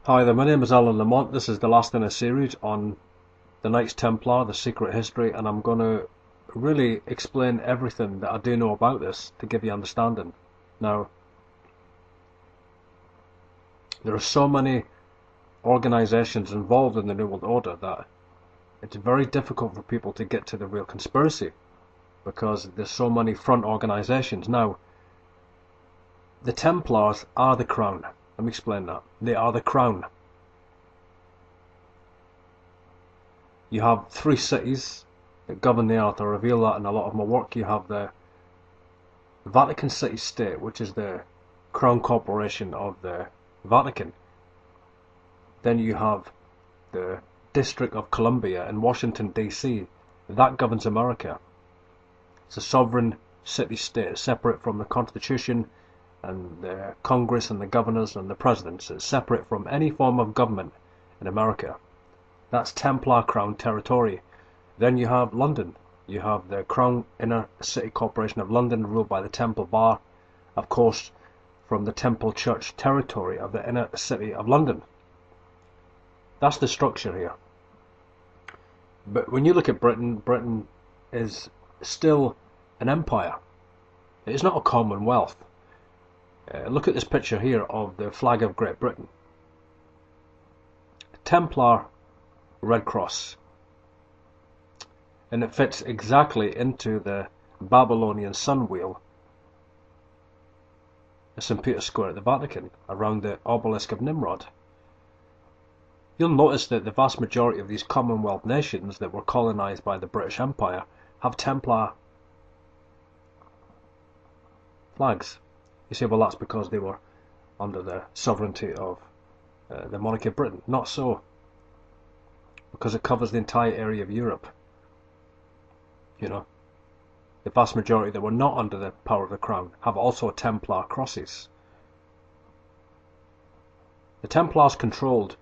Hi there, my name is Alan Lamont. This is the last in a series on the Knights Templar, the secret history, and I'm going to really explain everything that I do know about this to give you understanding. Now, there are so many organisations involved in the New World Order that it's very difficult for people to get to the real conspiracy because there's so many front organisations. Now, the Templars are the crown. Let me explain that. They are the crown. You have three cities that govern the earth. I reveal that in a lot of my work. You have the Vatican city-state, which is the crown corporation of the Vatican. Then you have the District of Columbia in Washington, D.C. That governs America. It's a sovereign city-state, separate from the Constitution and the Congress and the governors and the presidents. It's separate from any form of government in America. That's Templar Crown territory. Then you have London. You have the Crown Inner City Corporation of London, ruled by the Temple Bar, of course, from the Temple Church territory of the Inner City of London. That's the structure here. But when you look at Britain, Britain is still an empire. It's not a commonwealth. Look at this picture here of the flag of Great Britain. Templar Red Cross. And it fits exactly into the Babylonian sun wheel at St. Peter's Square at the Vatican, around the obelisk of Nimrod. You'll notice that the vast majority of these Commonwealth nations that were colonised by the British Empire have Templar flags. You say, well, that's because they were under the sovereignty of the monarchy of Britain. Not so, because it covers the entire area of Europe. You know, the vast majority that were not under the power of the crown have also Templar crosses. The Templars controlled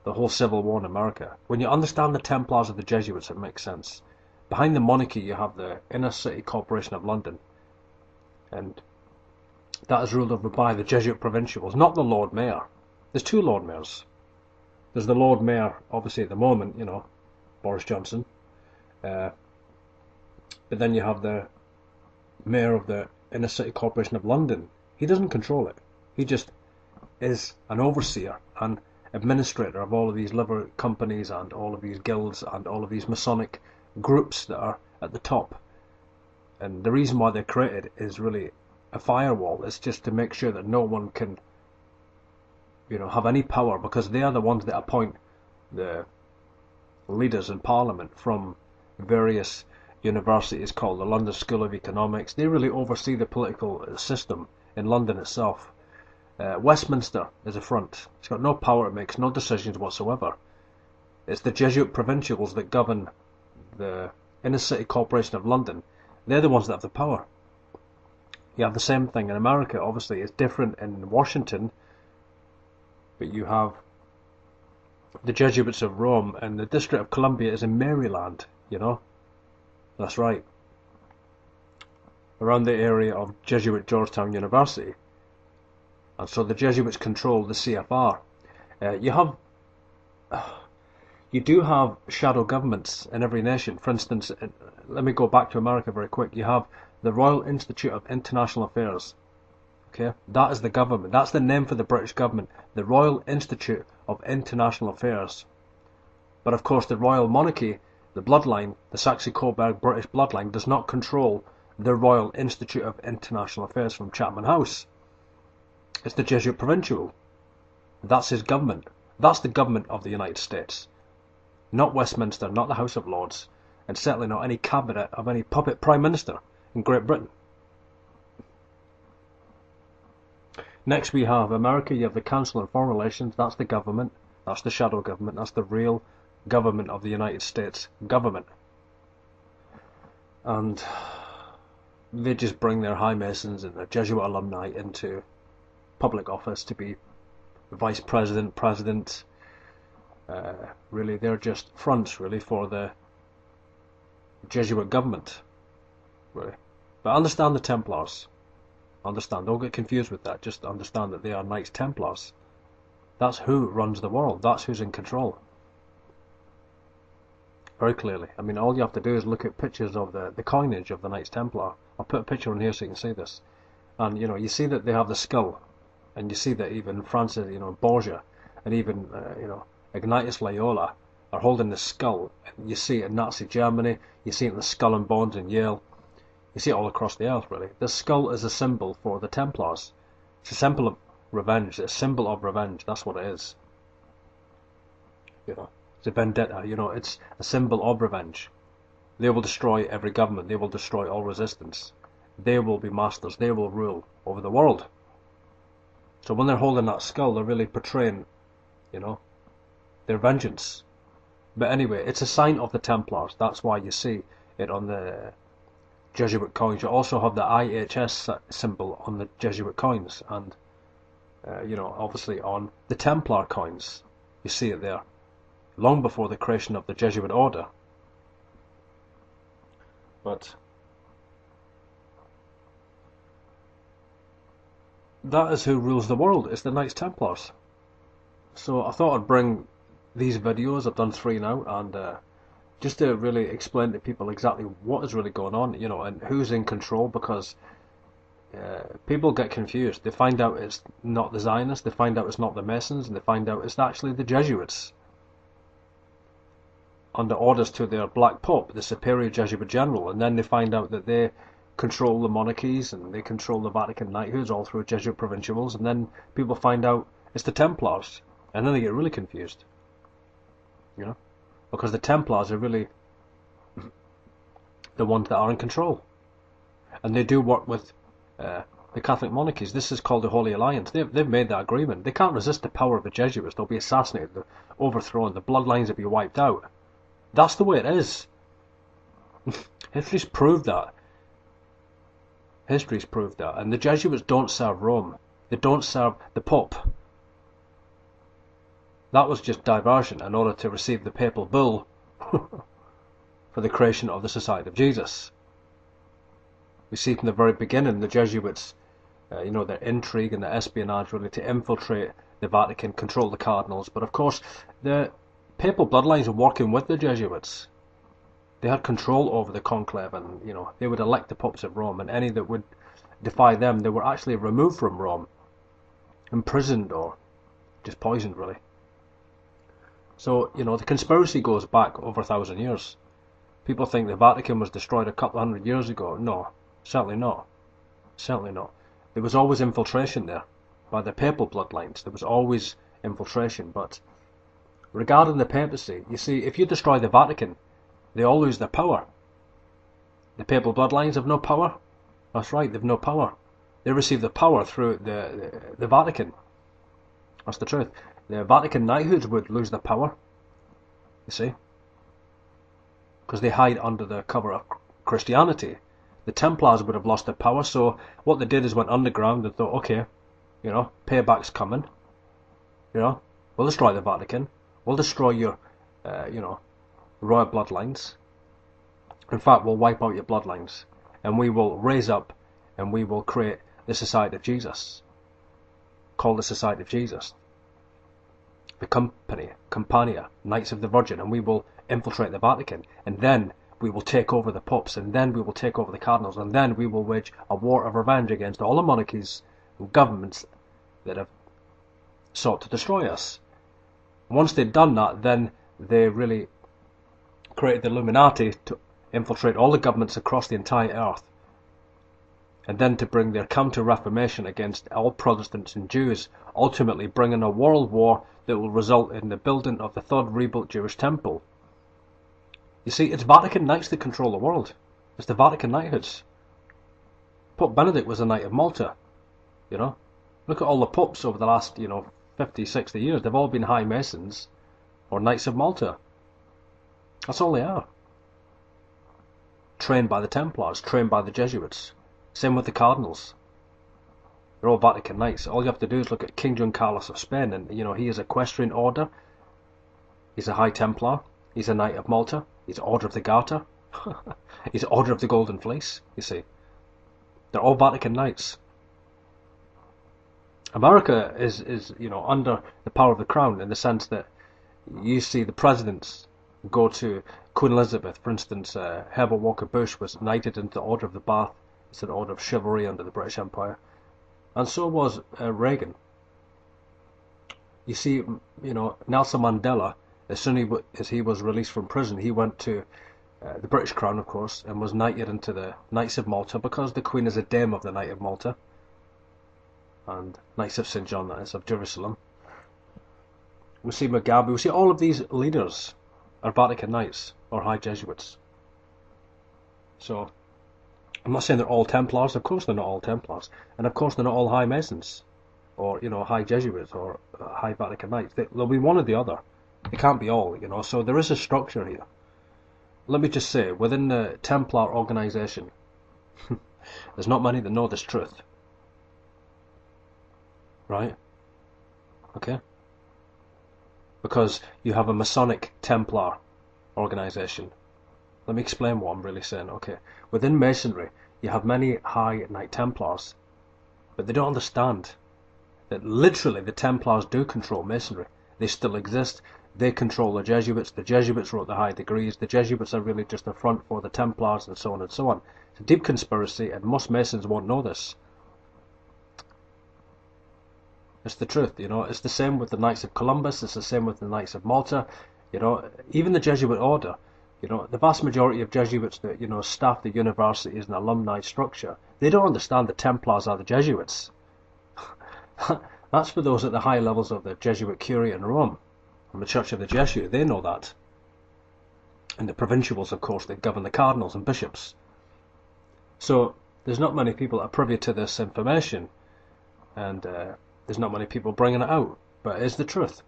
the whole Civil War in America. When you understand the Templars of the Jesuits, it makes sense. Behind the monarchy, you have the Inner City Corporation of London, and that is ruled over by the Jesuit provincials, not the Lord Mayor. There's two Lord Mayors. There's the Lord Mayor, obviously at the moment, you know, Boris Johnson. But then you have the Mayor of the Inner City Corporation of London. He doesn't control it. He just is an overseer and administrator of all of these liver companies and all of these guilds and all of these Masonic groups that are at the top. And the reason why they're created is really a firewall. It's just to make sure that no one can, you know, have any power, because they are the ones that appoint the leaders in Parliament from various universities called the London School of Economics. They really oversee the political system in London itself. Westminster is a front. It's got no power. It makes no decisions whatsoever. It's the Jesuit provincials that govern the Inner City Corporation of London. They're the ones that have the power. You have the same thing in America. Obviously, it's different in Washington, but you have the Jesuits of Rome, and the District of Columbia is in Maryland, you know. That's right. Around the area of Jesuit Georgetown University. And so the Jesuits control the CFR. You do have shadow governments in every nation. For instance, let me go back to America very quick. You have the Royal Institute of International Affairs. Okay, that is the government. That's the name for the British government. The Royal Institute of International Affairs. But of course, the royal monarchy, the bloodline, the Saxe-Coburg British bloodline, does not control the Royal Institute of International Affairs from Chatham House. It's the Jesuit provincial. That's his government. That's the government of the United States. Not Westminster, not the House of Lords, and certainly not any cabinet of any puppet prime minister in Great Britain. Next we have America. You have the Council on Foreign Relations. That's the government. That's the shadow government. That's the real government of the United States government. And they just bring their high masons and their Jesuit alumni into public office to be vice president, president. Really, they're just fronts, really, for the Jesuit government, really. But understand the Templars. Understand, don't get confused with that. Just understand that they are Knights Templars. That's who runs the world. That's who's in control. Very clearly. I mean, all you have to do is look at pictures of the coinage of the Knights Templar. I'll put a picture on here so you can see this. And, you know, you see that they have the skull. And you see that even Francis, you know, Borgia, and even, you know, Ignatius Loyola are holding the skull. You see it in Nazi Germany. You see it in the Skull and Bones in Yale. You see it all across the earth, really. The skull is a symbol for the Templars. It's a symbol of revenge. It's a symbol of revenge. That's what it is. You know, it's a vendetta. You know, it's a symbol of revenge. They will destroy every government. They will destroy all resistance. They will be masters. They will rule over the world. So when they're holding that skull, they're really portraying, you know, their vengeance. But anyway, it's a sign of the Templars. That's why you see it on the Jesuit coins. You also have the IHS symbol on the Jesuit coins, and you know, obviously on the Templar coins. You see it there, long before the creation of the Jesuit order. But that is who rules the world. It's the Knights Templars. So I thought I'd bring these videos. I've done 3 now, and just to really explain to people exactly what is really going on, you know, and who's in control, because people get confused. They find out it's not the Zionists, they find out it's not the Masons, and they find out it's actually the Jesuits, under orders to their Black Pope, the superior Jesuit general, and then they find out that they control the monarchies and they control the Vatican knighthoods all through Jesuit provincials, and then people find out it's the Templars, and then they get really confused, you know, because the Templars are really the ones that are in control, and they do work with the Catholic monarchies. This is called the Holy Alliance. They've made that agreement. They can't resist the power of the Jesuits. They'll be assassinated, overthrown, the bloodlines will be wiped out. That's the way it is. History's proved that. History's proved that. And the Jesuits don't serve Rome. They don't serve the Pope. That was just diversion in order to receive the papal bull for the creation of the Society of Jesus. We see from the very beginning the Jesuits, you know, their intrigue and their espionage really to infiltrate the Vatican, control the cardinals. But of course, the papal bloodlines were working with the Jesuits. They had control over the conclave, and you know, they would elect the popes of Rome, and any that would defy them, they were actually removed from Rome, imprisoned, or just poisoned, really. So, you know, the conspiracy goes back over 1,000 years. People think the Vatican was destroyed a couple of 100 years ago. No, certainly not. Certainly not. There was always infiltration there by the papal bloodlines. There was always infiltration. But regarding the papacy, you see, if you destroy the Vatican, they all lose their power. The papal bloodlines have no power. That's right, they've no power. They receive the power through the Vatican. That's the truth. The Vatican knighthoods would lose their power, you see, because they hide under the cover of Christianity. The Templars would have lost their power, so what they did is went underground and thought, okay, you know, payback's coming, you know, we'll destroy the Vatican, we'll destroy your, you know, royal bloodlines. In fact, we'll wipe out your bloodlines, and we will raise up, and we will create the Society of Jesus, called the Society of Jesus. The Compania, Knights of the Virgin, and we will infiltrate the Vatican, and then we will take over the popes, and then we will take over the cardinals, and then we will wage a war of revenge against all the monarchies and governments that have sought to destroy us. Once they'd done that, then they really created the Illuminati to infiltrate all the governments across the entire earth, and then to bring their counter-reformation against all Protestants and Jews, ultimately bringing a world war that will result in the building of the third rebuilt Jewish temple. You see, it's Vatican Knights that control the world. It's the Vatican Knighthoods. Pope Benedict was a Knight of Malta, you know. Look at all the popes over the last, you know, 50, 60 years. They've all been High Masons or Knights of Malta. That's all they are. Trained by the Templars, trained by the Jesuits. Same with the cardinals. They're all Vatican Knights. All you have to do is look at King John Carlos of Spain, and you know, he is equestrian order. He's a High Templar. He's a Knight of Malta. He's Order of the Garter. He's Order of the Golden Fleece. You see, they're all Vatican Knights. America is under the power of the crown, in the sense that you see the presidents go to Queen Elizabeth, for instance. Herbert Walker Bush was knighted into the Order of the Bath. It's an order of chivalry under the British Empire, and so was Reagan. You see, Nelson Mandela, as soon as he was released from prison, he went to the British Crown, of course, and was knighted into the Knights of Malta, because the Queen is a dame of the Knight of Malta, and Knights of St. John, that is, of Jerusalem. We see Mugabe, we see all of these leaders are Vatican Knights or High Jesuits. So, I'm not saying they're all Templars. Of course they're not all Templars, and of course they're not all High Masons, or High Jesuits, or High Vatican Knights. They'll be one or the other. They can't be all, So there is a structure here. Let me just say, within the Templar organisation, there's not many that know this truth. Right? Okay? Because you have a Masonic Templar organisation. Let me explain what I'm really saying. Okay, within Masonry, you have many High Knight Templars, but they don't understand that literally the Templars do control Masonry. They still exist. They control the Jesuits. The Jesuits wrote the high degrees. The Jesuits are really just a front for the Templars, and so on and so on. It's a deep conspiracy, and most Masons won't know this. It's the truth, It's the same with the Knights of Columbus. It's the same with the Knights of Malta. Even the Jesuit order. The vast majority of Jesuits that staff the universities and alumni structure, they don't understand that Templars are the Jesuits. That's for those at the high levels of the Jesuit Curia in Rome, and the Church of the Jesuit. They know that. And the provincials, of course, they govern the cardinals and bishops. So there's not many people that are privy to this information, and there's not many people bringing it out, but it is the truth.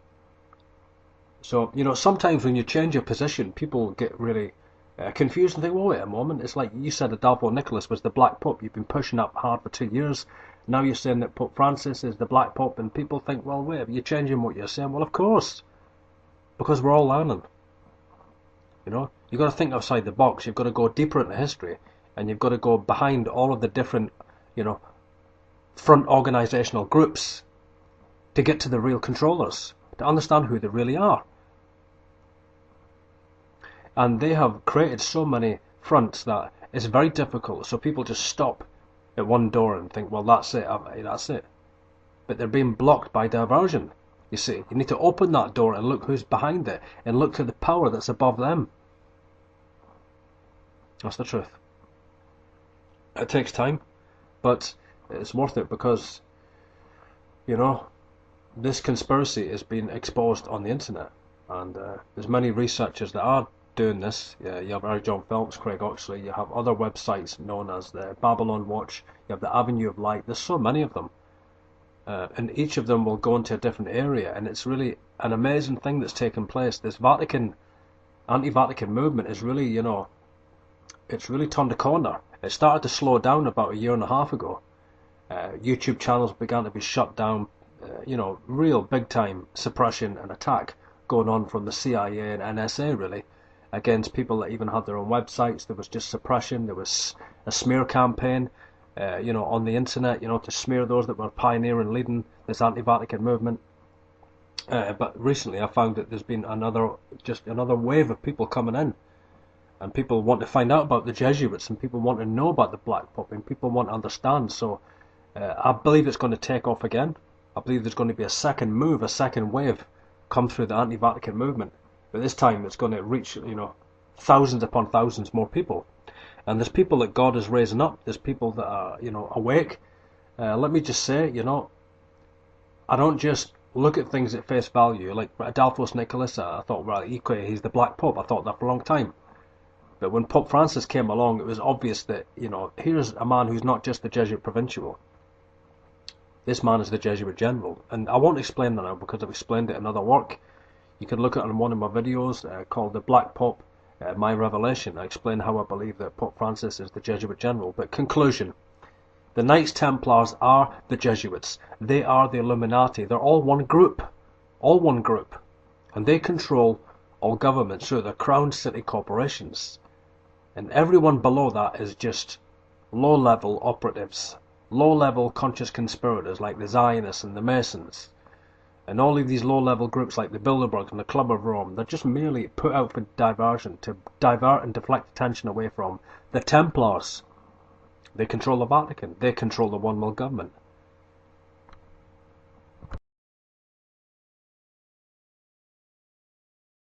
So, sometimes when you change your position, people get really confused and think, well, wait a moment, it's like you said Adolfo Nicholas was the Black Pope. You've been pushing up hard for 2 years. Now you're saying that Pope Francis is the Black Pope, and people think, well, wait, you're changing what you're saying. Well, of course, because we're all learning. You've got to think outside the box. You've got to go deeper into history, and you've got to go behind all of the different, front organisational groups to get to the real controllers, to understand who they really are. And they have created so many fronts that it's very difficult. So people just stop at one door and think, well, that's it, that's it. But they're being blocked by diversion. You see, you need to open that door and look who's behind it, and look to the power that's above them. That's the truth. It takes time, but it's worth it, because, this conspiracy is being exposed on the internet, and there's many researchers that are doing this. You have Eric Jon Phelps, Craig Oxley, you have other websites known as the Babylon Watch, you have the Avenue of Light. There's so many of them, and each of them will go into a different area, and it's really an amazing thing that's taken place. This anti-Vatican movement is really, it's really turned a corner. It started to slow down about a year and a half ago. YouTube channels began to be shut down. Real big time suppression and attack going on from the CIA and NSA, really, against people that even had their own websites. There was just suppression. There was a smear campaign, on the internet, to smear those that were pioneering, leading this anti-Vatican movement. But recently I found that there's been another wave of people coming in, and people want to find out about the Jesuits, and people want to know about the Black Pope, and people want to understand. So I believe it's going to take off again. I believe there's going to be a second move, a second wave come through the anti-Vatican movement. But this time it's going to reach, thousands upon thousands more people. And there's people that God is raising up. There's people that are, awake. Let me just say, I don't just look at things at face value. Like Adolphus Nicholas, I thought, well, he's the Black Pope. I thought that for a long time. But when Pope Francis came along, it was obvious that, here's a man who's not just the Jesuit provincial. This man is the Jesuit general. And I won't explain that now, because I've explained it in other work. You can look at it in one of my videos called The Black Pope, My Revelation. I explain how I believe that Pope Francis is the Jesuit general. But conclusion, the Knights Templars are the Jesuits. They are the Illuminati. They're all one group. All one group. And they control all governments through the Crown City corporations. And everyone below that is just low-level operatives, low-level conscious conspirators like the Zionists and the Masons, and all of these low-level groups like the Bilderbergs and the Club of Rome, they're just merely put out for diversion, to divert and deflect attention away from the Templars. They control the Vatican. They control the one world government.